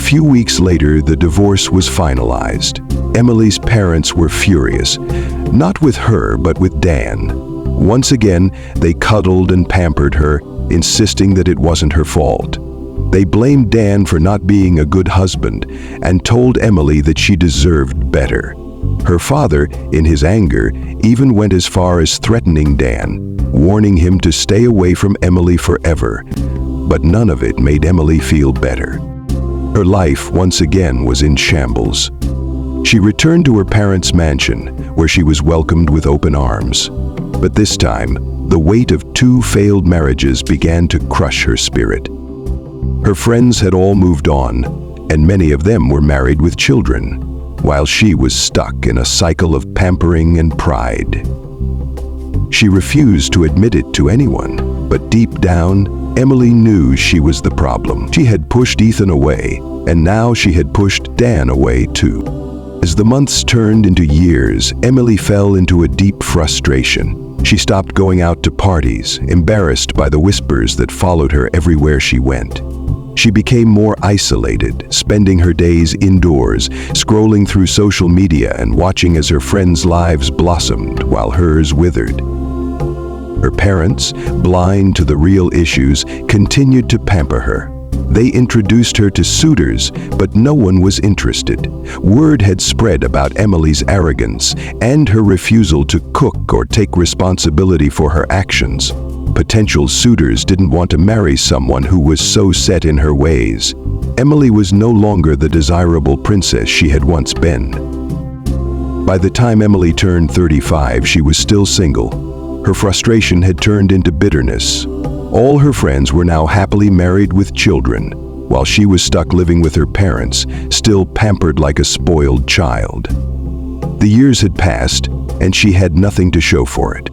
few weeks later, the divorce was finalized. Emily's parents were furious, not with her, but with Dan. Once again, they cuddled and pampered her, insisting that it wasn't her fault. They blamed Dan for not being a good husband and told Emily that she deserved better. Her father, in his anger, even went as far as threatening Dan, warning him to stay away from Emily forever. But none of it made Emily feel better. Her life once again was in shambles. She returned to her parents' mansion, where she was welcomed with open arms. But this time, the weight of 2 failed marriages began to crush her spirit. Her friends had all moved on, and many of them were married with children, while she was stuck in a cycle of pampering and pride. She refused to admit it to anyone, but deep down, Emily knew she was the problem. She had pushed Ethan away, and now she had pushed Dan away too. As the months turned into years, Emily fell into a deep frustration. She stopped going out to parties, embarrassed by the whispers that followed her everywhere she went. She became more isolated, spending her days indoors, scrolling through social media and watching as her friends' lives blossomed while hers withered. Her parents, blind to the real issues, continued to pamper her. They introduced her to suitors, but no one was interested. Word had spread about Emily's arrogance and her refusal to cook or take responsibility for her actions. Potential suitors didn't want to marry someone who was so set in her ways. Emily was no longer the desirable princess she had once been. By the time Emily turned 35, she was still single. Her frustration had turned into bitterness. All her friends were now happily married with children, while she was stuck living with her parents, still pampered like a spoiled child. The years had passed, and she had nothing to show for it.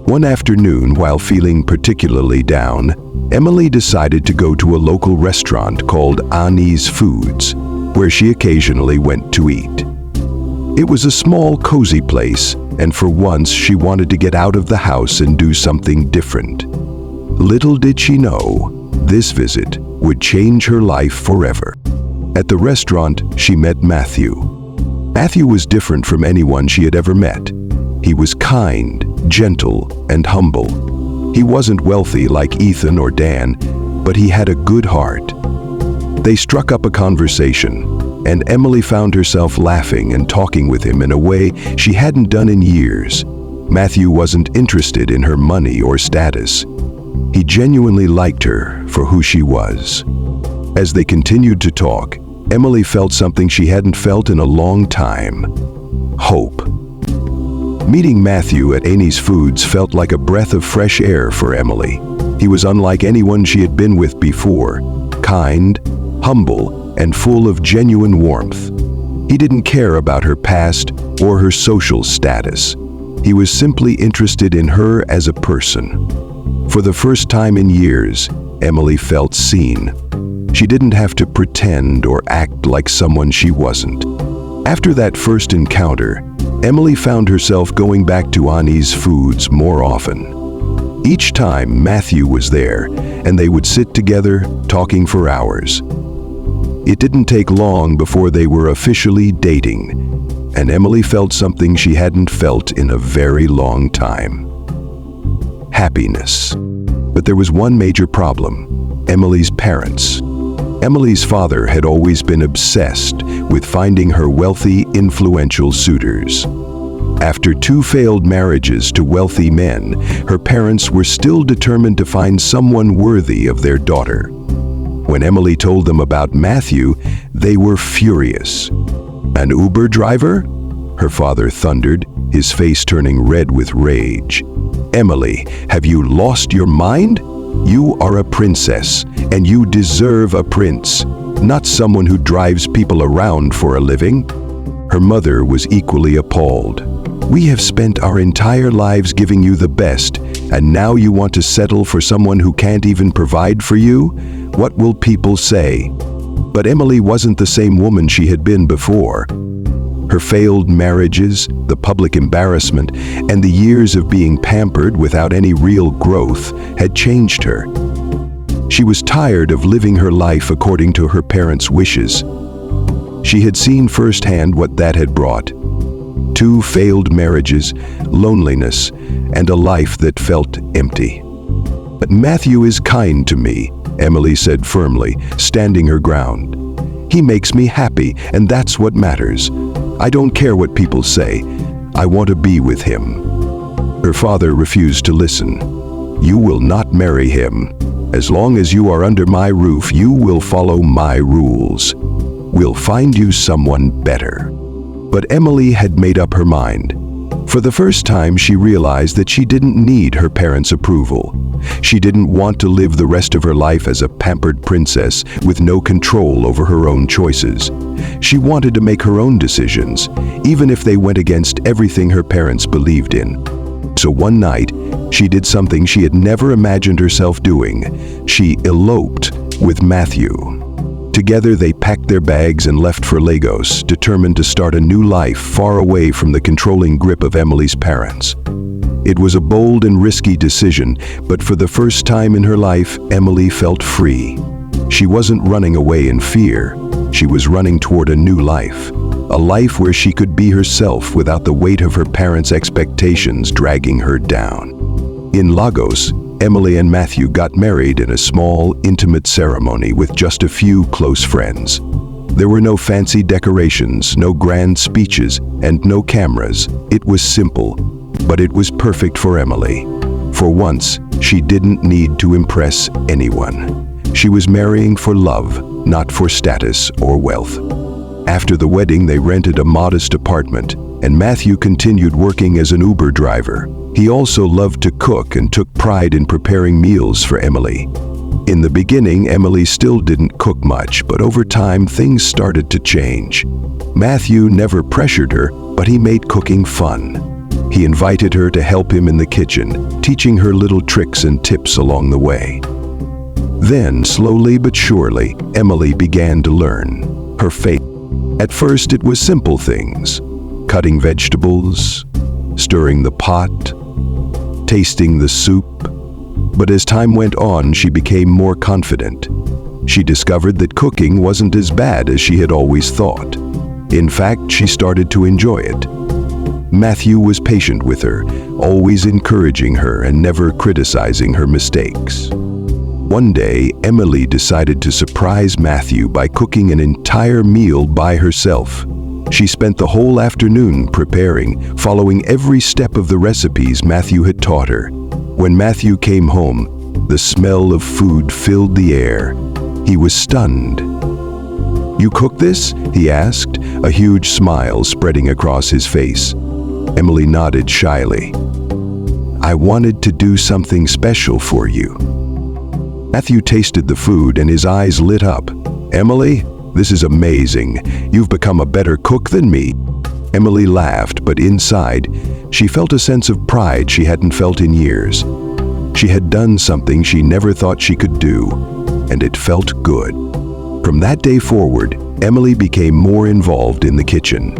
One afternoon, while feeling particularly down, Emily decided to go to a local restaurant called Annie's Foods, where she occasionally went to eat. It was a small, cozy place, and for once she wanted to get out of the house and do something different. Little did she know, this visit would change her life forever. At the restaurant, she met Matthew. Matthew was different from anyone she had ever met. He was kind, gentle, and humble. He wasn't wealthy like Ethan or Dan, but he had a good heart. They struck up a conversation, and Emily found herself laughing and talking with him in a way she hadn't done in years. Matthew wasn't interested in her money or status. He genuinely liked her for who she was. As they continued to talk, Emily felt something she hadn't felt in a long time: hope. Meeting Matthew at Annie's Foods felt like a breath of fresh air for Emily. He was unlike anyone she had been with before, kind, humble, and full of genuine warmth. He didn't care about her past or her social status. He was simply interested in her as a person. For the first time in years, Emily felt seen. She didn't have to pretend or act like someone she wasn't. After that first encounter, Emily found herself going back to Annie's Foods more often. Each time, Matthew was there, and they would sit together, talking for hours. It didn't take long before they were officially dating, and Emily felt something she hadn't felt in a very long time: happiness. But there was one major problem: Emily's parents. Emily's father had always been obsessed with finding her wealthy, influential suitors. After 2 failed marriages to wealthy men, her parents were still determined to find someone worthy of their daughter. When Emily told them about Matthew, they were furious. "An Uber driver?" her father thundered, his face turning red with rage. "Emily, have you lost your mind? You are a princess, and you deserve a prince, not someone who drives people around for a living." Her mother was equally appalled. "We have spent our entire lives giving you the best, and now you want to settle for someone who can't even provide for you? What will people say?" But Emily wasn't the same woman she had been before. Her failed marriages, the public embarrassment, and the years of being pampered without any real growth had changed her. She was tired of living her life according to her parents' wishes. She had seen firsthand what that had brought. 2 failed marriages, loneliness, and a life that felt empty. "But Matthew is kind to me," Emily said firmly, standing her ground. "He makes me happy, and that's what matters. I don't care what people say. I want to be with him." Her father refused to listen. "You will not marry him. As long as you are under my roof, you will follow my rules. We'll find you someone better." But Emily had made up her mind. For the first time, she realized that she didn't need her parents' approval. She didn't want to live the rest of her life as a pampered princess with no control over her own choices. She wanted to make her own decisions, even if they went against everything her parents believed in. So one night, she did something she had never imagined herself doing. She eloped with Matthew. Together, they packed their bags and left for Lagos, determined to start a new life far away from the controlling grip of Emily's parents. It was a bold and risky decision, but for the first time in her life, Emily felt free. She wasn't running away in fear. She was running toward a new life, a life where she could be herself without the weight of her parents' expectations dragging her down. In Lagos, Emily and Matthew got married in a small, intimate ceremony with just a few close friends. There were no fancy decorations, no grand speeches, and no cameras. It was simple, but it was perfect for Emily. For once, she didn't need to impress anyone. She was marrying for love, not for status or wealth. After the wedding, they rented a modest apartment, and Matthew continued working as an Uber driver. He also loved to cook and took pride in preparing meals for Emily. In the beginning, Emily still didn't cook much, but over time, things started to change. Matthew never pressured her, but he made cooking fun. He invited her to help him in the kitchen, teaching her little tricks and tips along the way. Then, slowly but surely, Emily began to learn her fate. At first, it was simple things: cutting vegetables, stirring the pot, tasting the soup. But as time went on, she became more confident. She discovered that cooking wasn't as bad as she had always thought. In fact, she started to enjoy it. Matthew was patient with her, always encouraging her and never criticizing her mistakes. One day, Emily decided to surprise Matthew by cooking an entire meal by herself. She spent the whole afternoon preparing, following every step of the recipes Matthew had taught her. When Matthew came home, the smell of food filled the air. He was stunned. "You cooked this?" he asked, a huge smile spreading across his face. Emily nodded shyly. "I wanted to do something special for you." Matthew tasted the food and his eyes lit up. "Emily, this is amazing. You've become a better cook than me." Emily laughed, but inside, she felt a sense of pride she hadn't felt in years. She had done something she never thought she could do, and it felt good. From that day forward, Emily became more involved in the kitchen.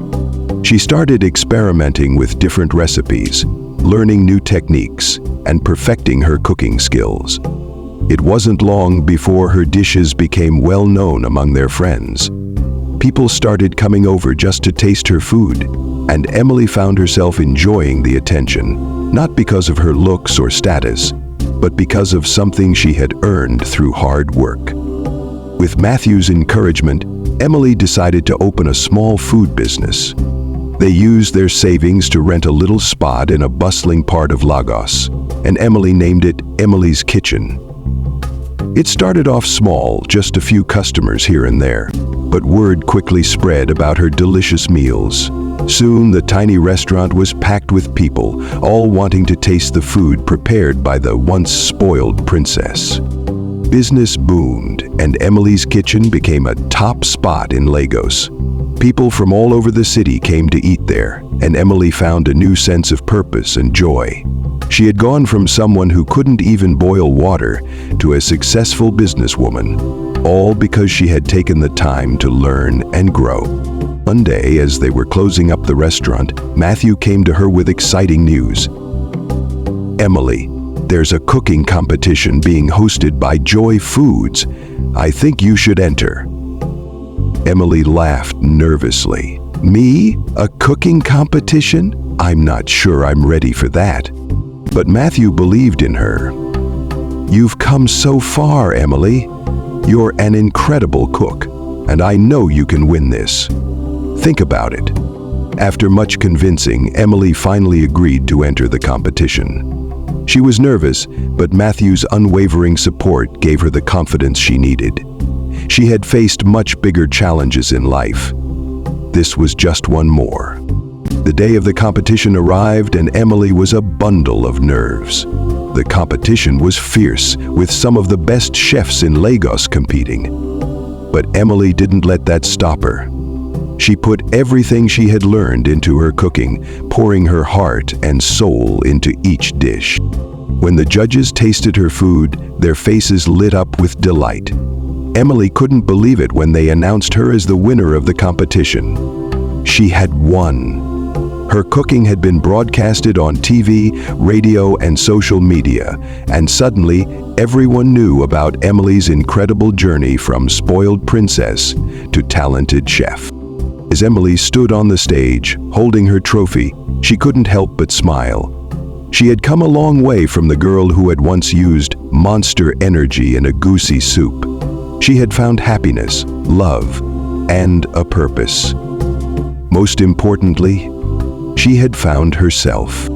She started experimenting with different recipes, learning new techniques, and perfecting her cooking skills. It wasn't long before her dishes became well known among their friends. People started coming over just to taste her food, and Emily found herself enjoying the attention, not because of her looks or status, but because of something she had earned through hard work. With Matthew's encouragement, Emily decided to open a small food business. They used their savings to rent a little spot in a bustling part of Lagos, and Emily named it Emily's Kitchen. It started off small, just a few customers here and there, but word quickly spread about her delicious meals. Soon, the tiny restaurant was packed with people, all wanting to taste the food prepared by the once spoiled princess. Business boomed, and Emily's Kitchen became a top spot in Lagos. People from all over the city came to eat there, and Emily found a new sense of purpose and joy. She had gone from someone who couldn't even boil water to a successful businesswoman, all because she had taken the time to learn and grow. One day, as they were closing up the restaurant, Matthew came to her with exciting news. "Emily, there's a cooking competition being hosted by Joy Foods. I think you should enter." Emily laughed nervously. "Me? A cooking competition? I'm not sure I'm ready for that." But Matthew believed in her. "You've come so far, Emily. You're an incredible cook, and I know you can win this. Think about it." After much convincing, Emily finally agreed to enter the competition. She was nervous, but Matthew's unwavering support gave her the confidence she needed. She had faced much bigger challenges in life. This was just one more. The day of the competition arrived, and Emily was a bundle of nerves. The competition was fierce, with some of the best chefs in Lagos competing. But Emily didn't let that stop her. She put everything she had learned into her cooking, pouring her heart and soul into each dish. When the judges tasted her food, their faces lit up with delight. Emily couldn't believe it when they announced her as the winner of the competition. She had won. Her cooking had been broadcasted on TV, radio, and social media, and suddenly everyone knew about Emily's incredible journey from spoiled princess to talented chef. As Emily stood on the stage, holding her trophy, she couldn't help but smile. She had come a long way from the girl who had once used Monster Energy in Egusi soup. She had found happiness, love, and a purpose. Most importantly, she had found herself.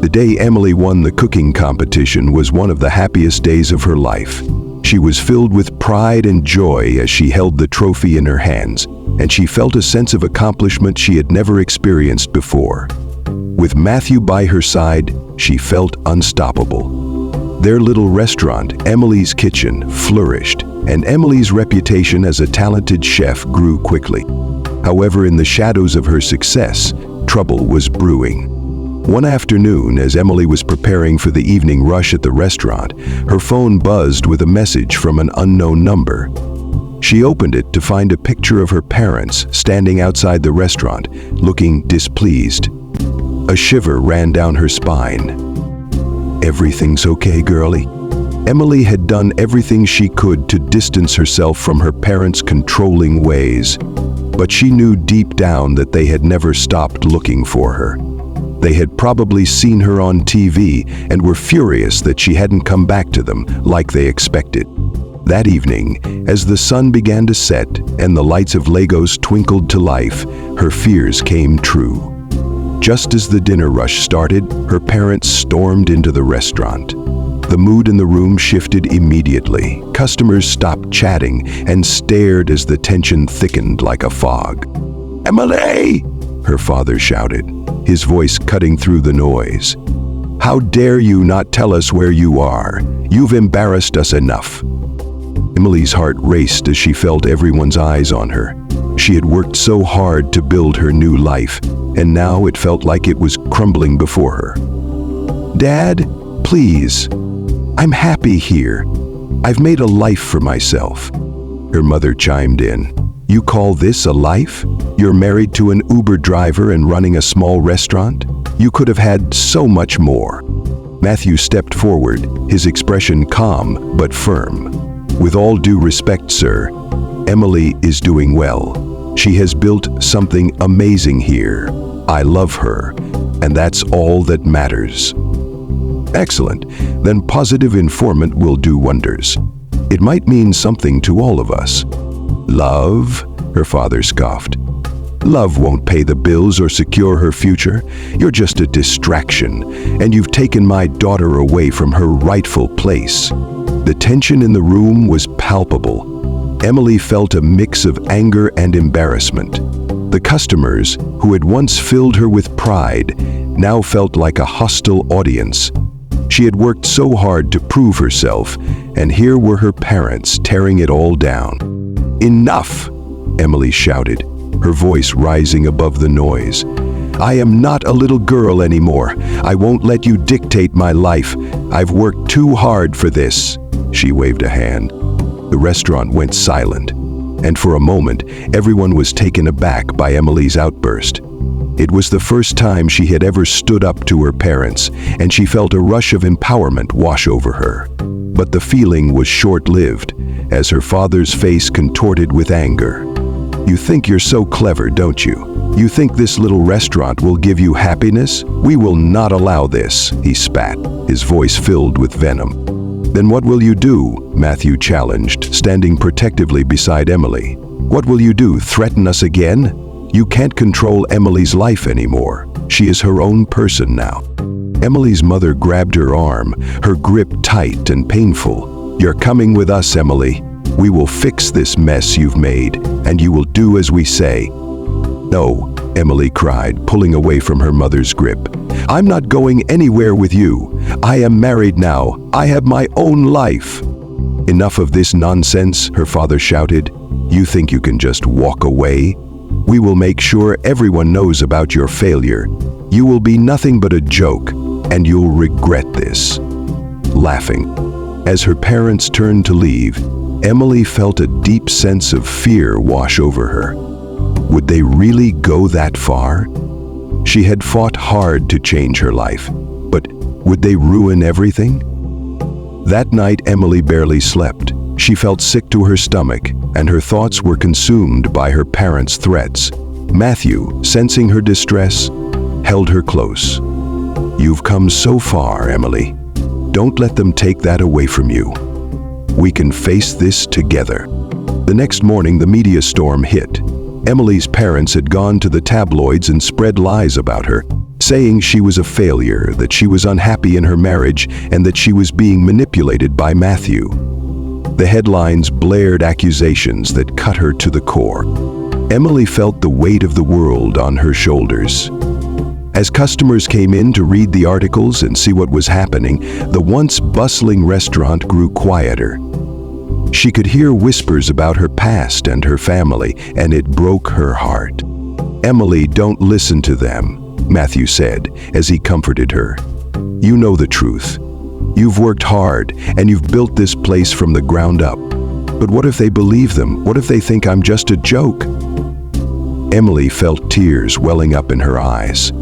The day Emily won the cooking competition was one of the happiest days of her life. She was filled with pride and joy as she held the trophy in her hands, and she felt a sense of accomplishment she had never experienced before. With Matthew by her side, she felt unstoppable. Their little restaurant, Emily's Kitchen, flourished, and Emily's reputation as a talented chef grew quickly. However, in the shadows of her success, trouble was brewing. One afternoon, as Emily was preparing for the evening rush at the restaurant, her phone buzzed with a message from an unknown number. She opened it to find a picture of her parents standing outside the restaurant, looking displeased. A shiver ran down her spine. "Everything's okay, girlie?" Emily had done everything she could to distance herself from her parents' controlling ways, but she knew deep down that they had never stopped looking for her. They had probably seen her on TV and were furious that she hadn't come back to them like they expected. That evening, as the sun began to set and the lights of Lagos twinkled to life, her fears came true. Just as the dinner rush started, her parents stormed into the restaurant. The mood in the room shifted immediately. Customers stopped chatting and stared as the tension thickened like a fog. "Emily!" her father shouted, his voice cutting through the noise. "How dare you not tell us where you are? You've embarrassed us enough." Emily's heart raced as she felt everyone's eyes on her. She had worked so hard to build her new life, and now it felt like it was crumbling before her. "Dad, please. I'm happy here. I've made a life for myself." Her mother chimed in. "You call this a life? You're married to an Uber driver and running a small restaurant? You could have had so much more." Matthew stepped forward, his expression calm but firm. "With all due respect, sir, Emily is doing well. She has built something amazing here. I love her, and that's all that matters." "Excellent. Then positive informant will do wonders. It might mean something to all of us." "Love?" her father scoffed. "Love won't pay the bills or secure her future. You're just a distraction, and you've taken my daughter away from her rightful place." The tension in the room was palpable. Emily felt a mix of anger and embarrassment. The customers, who had once filled her with pride, now felt like a hostile audience. She had worked so hard to prove herself, and here were her parents tearing it all down. "Enough!" Emily shouted, her voice rising above the noise. "I am not a little girl anymore. I won't let you dictate my life. I've worked too hard for this." She waved a hand. The restaurant went silent, and for a moment, everyone was taken aback by Emily's outburst. It was the first time she had ever stood up to her parents, and she felt a rush of empowerment wash over her. But the feeling was short-lived, as her father's face contorted with anger. "You think you're so clever, don't you? You think this little restaurant will give you happiness? We will not allow this," he spat, his voice filled with venom. "Then what will you do?" Matthew challenged, standing protectively beside Emily. "What will you do, threaten us again? You can't control Emily's life anymore. She is her own person now." Emily's mother grabbed her arm, her grip tight and painful. "You're coming with us, Emily. We will fix this mess you've made, and you will do as we say." "No," Emily cried, pulling away from her mother's grip. "I'm not going anywhere with you. I am married now. I have my own life." "Enough of this nonsense," her father shouted. "You think you can just walk away? We will make sure everyone knows about your failure. You will be nothing but a joke, and you'll regret this." Laughing. As her parents turned to leave, Emily felt a deep sense of fear wash over her. Would they really go that far? She had fought hard to change her life, but would they ruin everything? That night, Emily barely slept. She felt sick to her stomach, and her thoughts were consumed by her parents' threats. Matthew, sensing her distress, held her close. "You've come so far, Emily. Don't let them take that away from you. We can face this together." The next morning, the media storm hit. Emily's parents had gone to the tabloids and spread lies about her, saying she was a failure, that she was unhappy in her marriage, and that she was being manipulated by Matthew. The headlines blared accusations that cut her to the core. Emily felt the weight of the world on her shoulders. As customers came in to read the articles and see what was happening, the once bustling restaurant grew quieter. She could hear whispers about her past and her family, and it broke her heart. "Emily, don't listen to them," Matthew said as he comforted her. "You know the truth. You've worked hard, and you've built this place from the ground up. But what if they believe them? What if they think I'm just a joke?" Emily felt tears welling up in her eyes.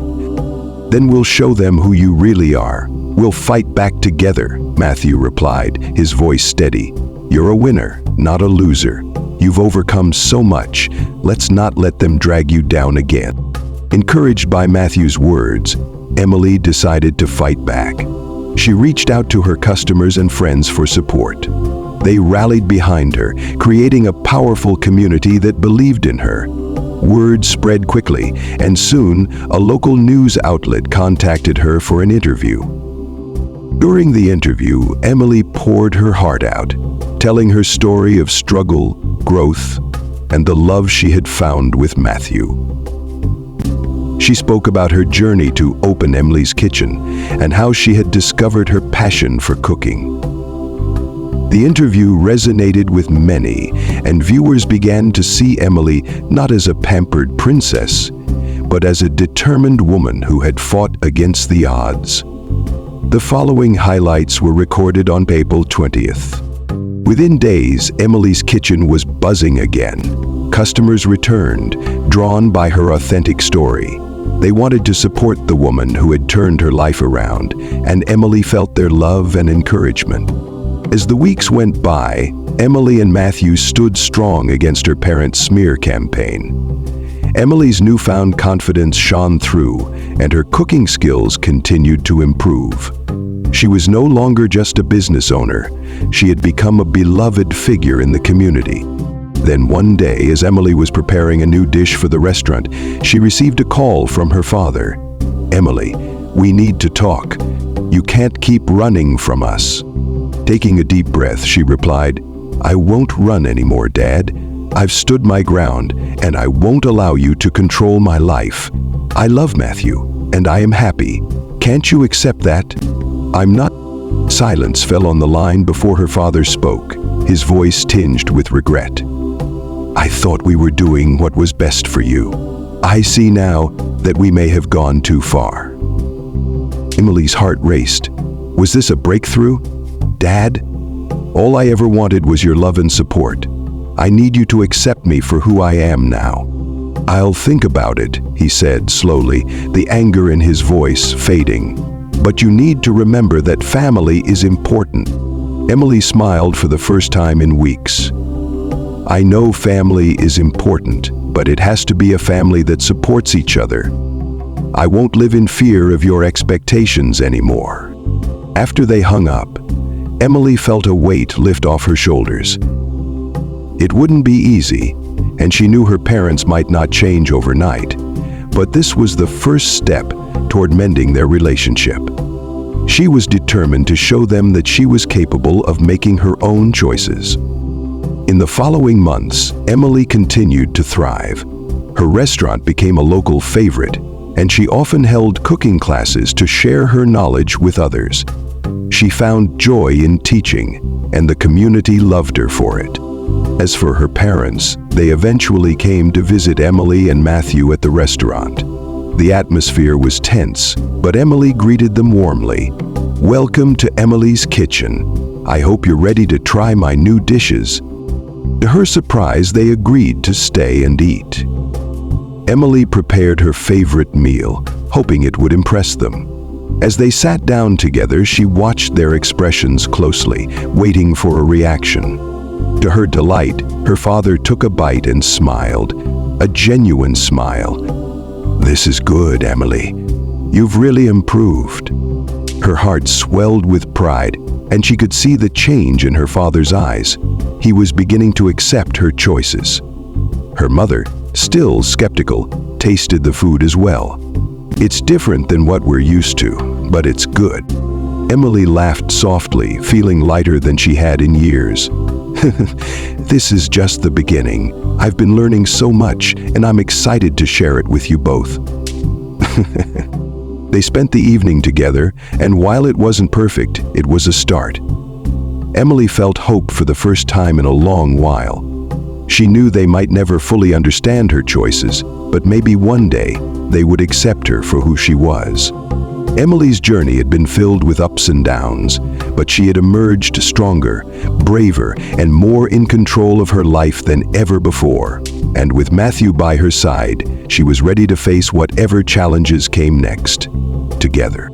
"Then we'll show them who you really are. We'll fight back together," Matthew replied, his voice steady. "You're a winner, not a loser. You've overcome so much. Let's not let them drag you down again." Encouraged by Matthew's words, Emily decided to fight back. She reached out to her customers and friends for support. They rallied behind her, creating a powerful community that believed in her. Word spread quickly, and soon a local news outlet contacted her for an interview. During the interview, Emily poured her heart out, telling her story of struggle, growth, and the love she had found with Matthew. She spoke about her journey to open Emily's Kitchen and how she had discovered her passion for cooking. The interview resonated with many, and viewers began to see Emily not as a pampered princess, but as a determined woman who had fought against the odds. The following highlights were recorded on April 20th. Within days, Emily's Kitchen was buzzing again. Customers returned, drawn by her authentic story. They wanted to support the woman who had turned her life around, and Emily felt their love and encouragement. As the weeks went by, Emily and Matthew stood strong against her parents' smear campaign. Emily's newfound confidence shone through, and her cooking skills continued to improve. She was no longer just a business owner. She had become a beloved figure in the community. Then one day, as Emily was preparing a new dish for the restaurant, she received a call from her father. "Emily, we need to talk. You can't keep running from us." Taking a deep breath, she replied, "I won't run anymore, Dad. I've stood my ground, and I won't allow you to control my life. I love Matthew, and I am happy. Can't you accept that?" "I'm not." Silence fell on the line before her father spoke, his voice tinged with regret. "I thought we were doing what was best for you. I see now that we may have gone too far." Emily's heart raced. Was this a breakthrough? "Dad, all I ever wanted was your love and support. I need you to accept me for who I am now." "I'll think about it," he said slowly, the anger in his voice fading. "But you need to remember that family is important." Emily smiled for the first time in weeks. "I know family is important, but it has to be a family that supports each other. I won't live in fear of your expectations anymore." After they hung up, Emily felt a weight lift off her shoulders. It wouldn't be easy, and she knew her parents might not change overnight, but this was the first step toward mending their relationship. She was determined to show them that she was capable of making her own choices. In the following months, Emily continued to thrive. Her restaurant became a local favorite, and she often held cooking classes to share her knowledge with others. She found joy in teaching, and the community loved her for it. As for her parents, they eventually came to visit Emily and Matthew at the restaurant. The atmosphere was tense, but Emily greeted them warmly. "Welcome to Emily's kitchen. I hope you're ready to try my new dishes." To her surprise, they agreed to stay and eat. Emily prepared her favorite meal, hoping it would impress them. As they sat down together, she watched their expressions closely, waiting for a reaction. To her delight, her father took a bite and smiled, a genuine smile. "This is good, Emily. You've really improved." Her heart swelled with pride, and she could see the change in her father's eyes. He was beginning to accept her choices. Her mother, still skeptical, tasted the food as well. "It's different than what we're used to, but it's good." Emily laughed softly, feeling lighter than she had in years. "This is just the beginning. I've been learning so much, and I'm excited to share it with you both." They spent the evening together, and while it wasn't perfect, it was a start. Emily felt hope for the first time in a long while. She knew they might never fully understand her choices, but maybe one day they would accept her for who she was. Emily's journey had been filled with ups and downs, but she had emerged stronger, braver, and more in control of her life than ever before. And with Matthew by her side, she was ready to face whatever challenges came next, together.